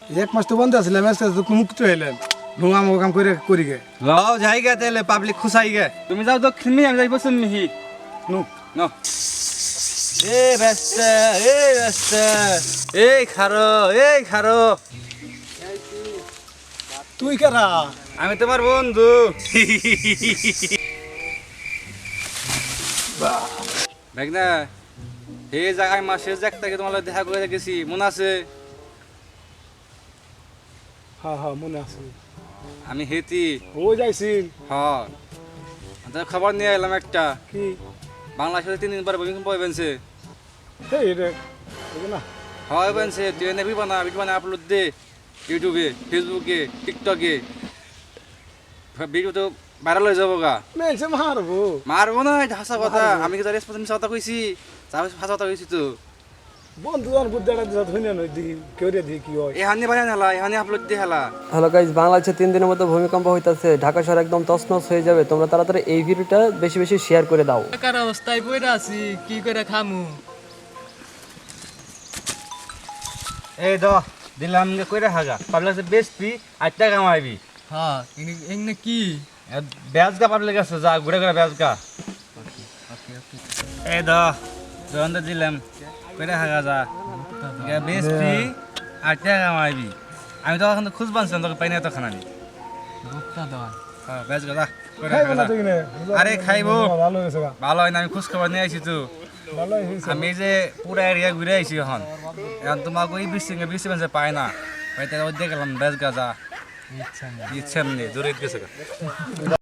এক মাস তো বন্ধ আছিল আজকে তো মুক্ত হইলেন ভুয়া মো কাম করে করি গে লও যাই গে তাহলে পাবলিক খুশাই গে তুমি যাও দক্ষিণ মি আমি যাই পশ্চিম মিহি নু নো ব্যস্ত এই খারো তুই কারা আমি তোমার বন্ধু মেঘনা এই জায়গায় মাসের জায়গা থেকে তোমার লগে দেখা করে গেছি মনে আছে হ্যাঁ হ্যাঁ মনে আছে আমি হেতি ও যাইছিল হ্যাঁ খবর নিয়ে এলাম একটা কি বাংলাদেশে 3 দিন পরে ভূমিকম্প হইবেনছে এই রে এই না হয় হইবেনছে তুই এনে ভিডিও বানা আপলোড দে ইউটিউবে ফেসবুকে টিকটকে ভিডিও তো ভাইরাল হয়ে যাবো গা মেলছে মারবো মারবো না এটা হাসা কথা আমি কি তার রেসপন্স কথা কইছি যাবে হাসা কথা কইছি তো বন্ধু জন বুদ্ধাটা দিতে ধুনিয়া নই দেখি কেউ রে দেখি কি হয় এহানি বানাই হেলা এহানি আপলোড দিয়ে হেলা হ্যালো গাইজ, বাংলাদেশে 3 দিনের মধ্যে ভূমিকম্প হইতাছে। ঢাকা শহর একদম তছনছ হয়ে যাবে। তোমরা তাড়াতাড়ি এই ভিডিওটা বেশি বেশি শেয়ার করে দাও। কার অবস্থায় পড়ে আছি কি করে খামু এই দ দিলাম কইরা হাগা পাবলিক বেস্টপি 8 টাকা কামাইবি হ্যাঁ এনে কি ব্যাজগা পাবলিক আছে যা ঘুরে ঘুরে ব্যাজগা এই দ দন্দ দিলাম কইরা হাগা যা বেস্টপি 8 টাকা কামাইবি আমি তো এখন খুঁজ বানছিলাম তোকে পাইনি তো খানানি ভুট্টা দাও হ্যাঁ ব্যাজগা যা কইরা খাইবো না হাগা তুই নে আরে খাইবো ভালো হয়েছে গা ভালো হয় না আমি খোঁজ খবর নিয়ে আইছি তো ভালো হয়েছে আমি যে পুরা এরিয়া ঘুরে আইছি এখন এখন তোমাকে ওই বৃষ্টি বানছে পায় না পাইতে দেখলাম বেশ গাজা ইচ্ছা নেই ইচ্ছে নেই দূরে গেছে